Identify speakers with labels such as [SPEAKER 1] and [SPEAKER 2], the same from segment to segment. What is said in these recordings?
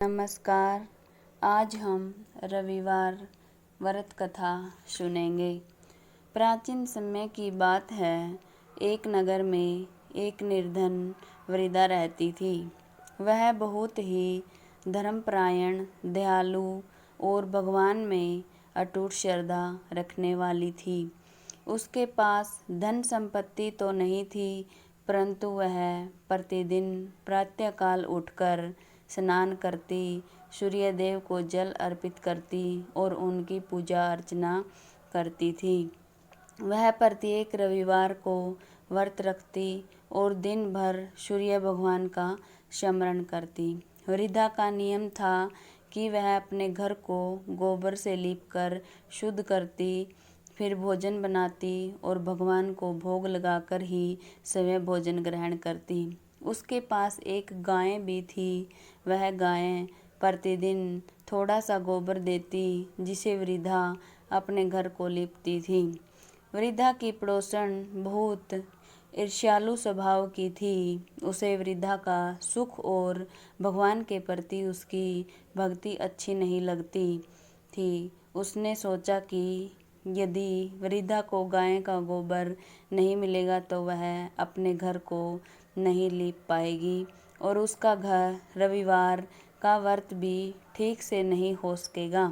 [SPEAKER 1] नमस्कार। आज हम रविवार व्रत कथा सुनेंगे। प्राचीन समय की बात है। एक नगर में एक निर्धन वृद्धा रहती थी। वह बहुत ही धर्मपरायण, दयालु और भगवान में अटूट श्रद्धा रखने वाली थी। उसके पास धन संपत्ति तो नहीं थी, परंतु वह प्रतिदिन प्रातःकाल उठकर स्नान करती, सूर्य देव को जल अर्पित करती और उनकी पूजा अर्चना करती थी। वह प्रत्येक रविवार को व्रत रखती और दिन भर सूर्य भगवान का स्मरण करती। वृद्धा का नियम था कि वह अपने घर को गोबर से लीपकर शुद्ध करती, फिर भोजन बनाती और भगवान को भोग लगाकर ही स्वयं भोजन ग्रहण करती। उसके पास एक गाय भी थी। वह गाय प्रतिदिन थोड़ा सा गोबर देती, जिसे वृद्धा अपने घर को लीपती थी। वृद्धा की पड़ोसन बहुत ईर्ष्यालु स्वभाव की थी। उसे वृद्धा का सुख और भगवान के प्रति उसकी भक्ति अच्छी नहीं लगती थी। उसने सोचा कि यदि वृद्धा को गाय का गोबर नहीं मिलेगा तो वह अपने घर को नहीं लीप पाएगी और उसका घर रविवार का व्रत भी ठीक से नहीं हो सकेगा।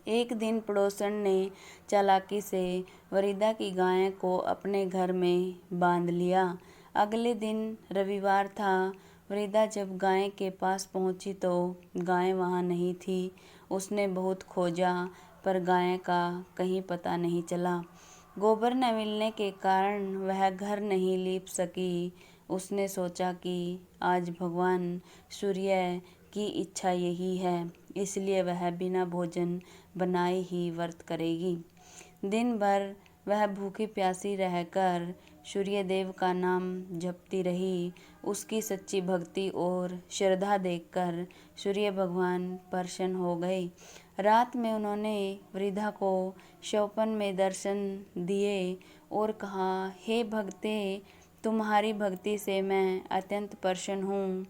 [SPEAKER 1] एक दिन पड़ोसन ने चालाकी से वृद्धा की गाय को अपने घर में बांध लिया। अगले दिन रविवार था। वृद्धा जब गाय के पास पहुंची तो गाय वहां नहीं थी। उसने बहुत खोजा, पर गाय का कहीं पता नहीं चला। गोबर न मिलने के कारण वह घर नहीं लीप सकी। उसने सोचा कि आज भगवान सूर्य की इच्छा यही है, इसलिए वह बिना भोजन बनाए ही व्रत करेगी। दिन भर वह भूखी प्यासी रहकर सूर्य देव का नाम जपती रही। उसकी सच्ची भक्ति और श्रद्धा देखकर सूर्य भगवान प्रसन्न हो गए। रात में उन्होंने वृद्धा को स्वप्न में दर्शन दिए और कहा, हे भक्ते, तुम्हारी भक्ति से मैं अत्यंत प्रसन्न हूँ।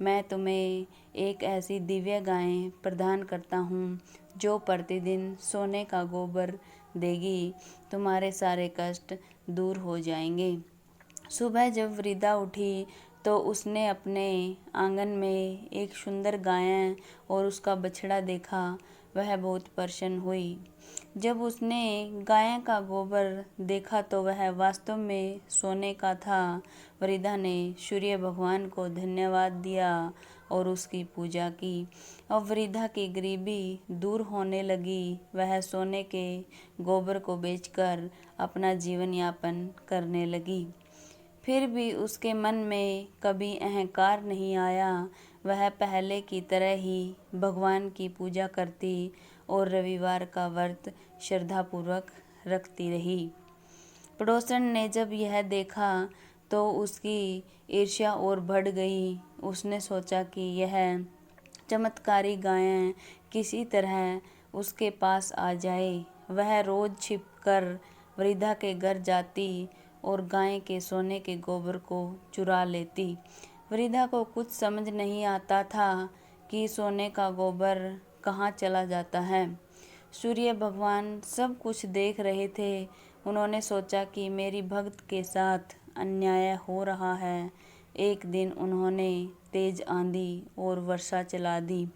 [SPEAKER 1] मैं तुम्हें एक ऐसी दिव्य गाय प्रदान करता हूँ जो प्रतिदिन सोने का गोबर देगी। तुम्हारे सारे कष्ट दूर हो जाएंगे। सुबह जब वृद्धा उठी तो उसने अपने आंगन में एक सुंदर गाय और उसका बछड़ा देखा। वह बहुत प्रसन्न हुई। जब उसने गाय का गोबर देखा तो वह वास्तव में सोने का था। वृद्धा ने सूर्य भगवान को धन्यवाद दिया और उसकी पूजा की। अब वृद्धा की गरीबी दूर होने लगी। वह सोने के गोबर को बेचकर अपना जीवन यापन करने लगी। फिर भी उसके मन में कभी अहंकार नहीं आया। वह पहले की तरह ही भगवान की पूजा करती और रविवार का व्रत श्रद्धापूर्वक रखती रही। पड़ोसन ने जब यह देखा तो उसकी ईर्ष्या और बढ़ गई। उसने सोचा कि यह चमत्कारी गाय किसी तरह उसके पास आ जाए। वह रोज छिपकर वृद्धा के घर जाती और गाय के सोने के गोबर को चुरा लेती। वृद्धा को कुछ समझ नहीं आता था कि सोने का गोबर कहाँ चला जाता है। सूर्य भगवान सब कुछ देख रहे थे। उन्होंने सोचा कि मेरी भक्त के साथ अन्याय हो रहा है। एक दिन उन्होंने तेज आंधी और वर्षा चला दी।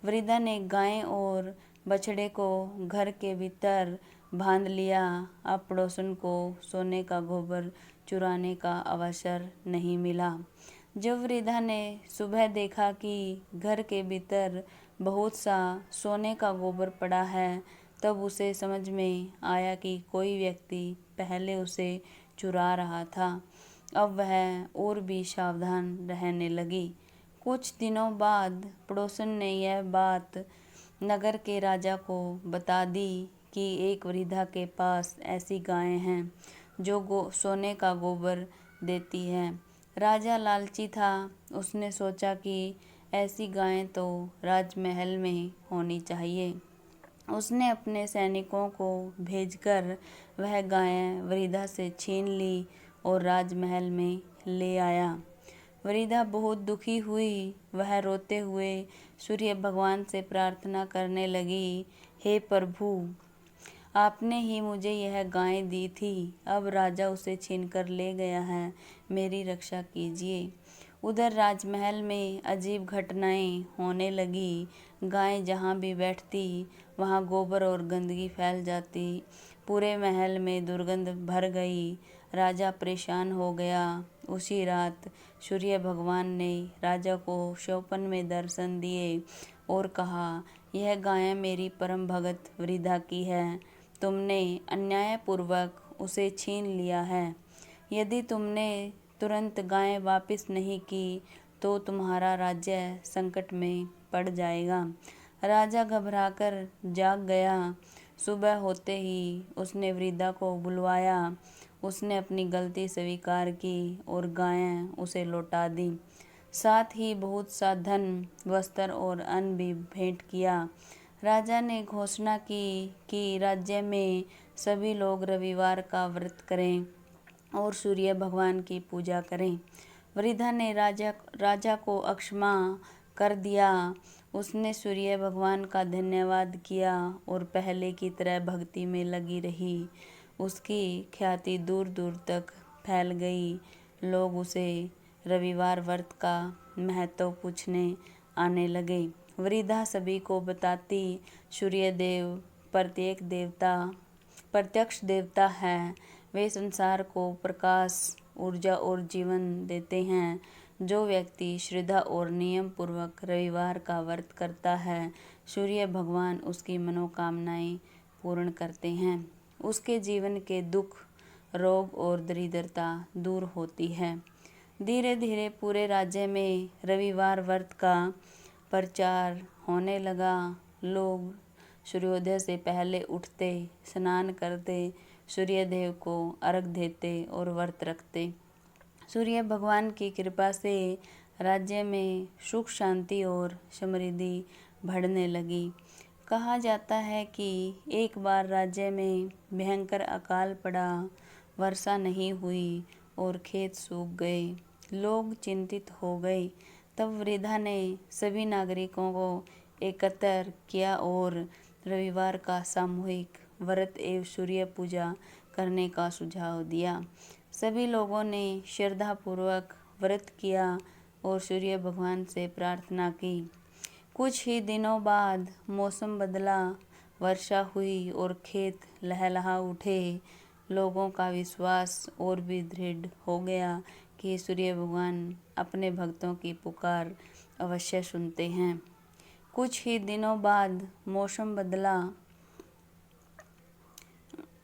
[SPEAKER 1] वृद्धा ने गाय और बछड़े को घर के भीतर बांध लिया। अब पड़ोसन को सोने का गोबर चुराने का अवसर नहीं मिला। जब वृद्धा ने सुबह देखा कि घर के भीतर बहुत सा सोने का गोबर पड़ा है, तब उसे समझ में आया कि कोई व्यक्ति पहले उसे चुरा रहा था। अब वह और भी सावधान रहने लगी। कुछ दिनों बाद पड़ोसन ने यह बात नगर के राजा को बता दी कि एक वृद्धा के पास ऐसी गाय हैं जो सोने का गोबर देती है। राजा लालची था। उसने सोचा कि ऐसी गाय तो राजमहल में होनी चाहिए। उसने अपने सैनिकों को भेजकर वह गाय वृद्धा से छीन ली और राजमहल में ले आया। वृद्धा बहुत दुखी हुई। वह रोते हुए सूर्य भगवान से प्रार्थना करने लगी, हे प्रभु, आपने ही मुझे यह गाय दी थी, अब राजा उसे छीनकर ले गया है, मेरी रक्षा कीजिए। उधर राजमहल में अजीब घटनाएं होने लगी। गाय जहाँ भी बैठती वहाँ गोबर और गंदगी फैल जाती। पूरे महल में दुर्गंध भर गई। राजा परेशान हो गया। उसी रात सूर्य भगवान ने राजा को स्वप्न में दर्शन दिए और कहा, यह गाय मेरी परम भगत वृद्धा की है। तुमने अन्यायपूर्वक उसे छीन लिया है। यदि तुमने तुरंत गाय वापस नहीं की तो तुम्हारा राज्य संकट में पड़ जाएगा। राजा घबराकर जाग गया। सुबह होते ही उसने वृद्धा को बुलवाया। उसने अपनी गलती स्वीकार की और गाय उसे लौटा दी। साथ ही बहुत सा धन, वस्त्र और अन्न भी भेंट किया। राजा ने घोषणा की कि राज्य में सभी लोग रविवार का व्रत करें और सूर्य भगवान की पूजा करें। वृद्धा ने राजा को अक्षमा कर दिया। उसने सूर्य भगवान का धन्यवाद किया और पहले की तरह भक्ति में लगी रही। उसकी ख्याति दूर दूर तक फैल गई। लोग उसे रविवार व्रत का महत्व पूछने आने लगे। वृद्धा सभी को बताती, सूर्य देव प्रत्यक्ष देवता है। वे संसार को प्रकाश, ऊर्जा और जीवन देते हैं। जो व्यक्ति श्रद्धा और नियम पूर्वक रविवार का व्रत करता है, सूर्य भगवान उसकी मनोकामनाएं पूर्ण करते हैं। उसके जीवन के दुख, रोग और दरिद्रता दूर होती है। धीरे धीरे पूरे राज्य में रविवार व्रत का प्रचार होने लगा। लोग सूर्योदय से पहले उठते, स्नान करते, सूर्य देव को अर्घ देते और व्रत रखते। सूर्य भगवान की कृपा से राज्य में सुख, शांति और समृद्धि बढ़ने लगी। कहा जाता है कि एक बार राज्य में भयंकर अकाल पड़ा। वर्षा नहीं हुई और खेत सूख गए। लोग चिंतित हो गए। तब वृद्धा ने सभी नागरिकों को एकत्र किया और रविवार का सामूहिक व्रत एवं सूर्य पूजा करने का सुझाव दिया। सभी लोगों ने श्रद्धापूर्वक व्रत किया और सूर्य भगवान से प्रार्थना की। कुछ ही दिनों बाद मौसम बदला, वर्षा हुई और खेत लहलहा उठे। लोगों का विश्वास और भी दृढ़ हो गया कि सूर्य भगवान अपने भक्तों की पुकार अवश्य सुनते हैं। कुछ ही दिनों बाद मौसम बदला,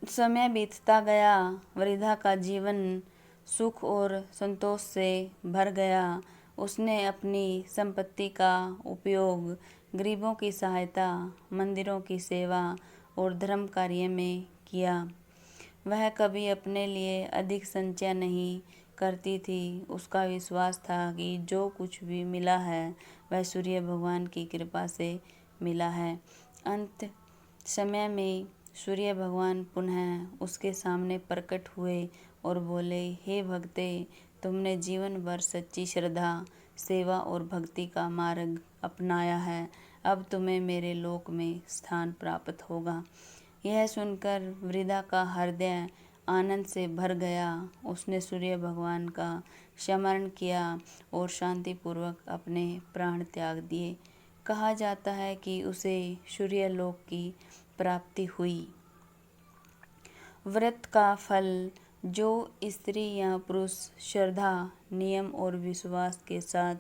[SPEAKER 1] समय बीतता गया। वृद्धा का जीवन सुख और संतोष से भर गया। उसने अपनी संपत्ति का उपयोग गरीबों की सहायता, मंदिरों की सेवा और धर्म कार्य में किया। वह कभी अपने लिए अधिक संचय नहीं करती थी। उसका विश्वास था कि जो कुछ भी मिला है वह सूर्य भगवान की कृपा से मिला है। अंत समय में सूर्य भगवान पुनः उसके सामने प्रकट हुए और बोले, हे भक्ते, तुमने जीवन भर सच्ची श्रद्धा, सेवा और भक्ति का मार्ग अपनाया है। अब तुम्हें मेरे लोक में स्थान प्राप्त होगा। यह सुनकर वृद्धा का हृदय आनंद से भर गया। उसने सूर्य भगवान का स्मरण किया और शांतिपूर्वक अपने प्राण त्याग दिए। कहा जाता है कि उसे सूर्य लोक की प्राप्ति हुई। व्रत का फल। जो स्त्री या पुरुष श्रद्धा, नियम और विश्वास के साथ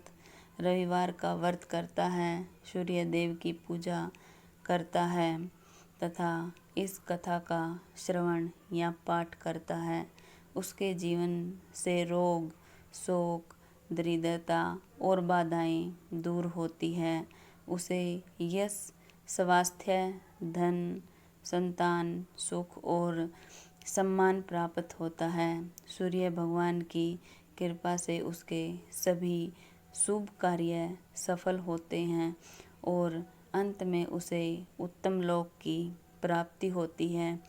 [SPEAKER 1] रविवार का व्रत करता है, सूर्य देव की पूजा करता है तथा इस कथा का श्रवण या पाठ करता है, उसके जीवन से रोग, शोक, दरिद्रता और बाधाएं दूर होती है। उसे यश, स्वास्थ्य, धन, संतान, सुख और सम्मान प्राप्त होता है। सूर्य भगवान की कृपा से उसके सभी शुभ कार्य सफल होते हैं और अंत में उसे उत्तम लोक की प्राप्ति होती है।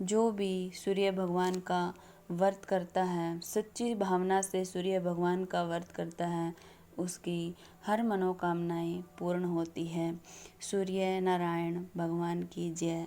[SPEAKER 1] जो भी सूर्य भगवान का व्रत करता है, सच्ची भावना से सूर्य भगवान का व्रत करता है, उसकी हर मनोकामनाएं पूर्ण होती है। सूर्य नारायण भगवान की जय।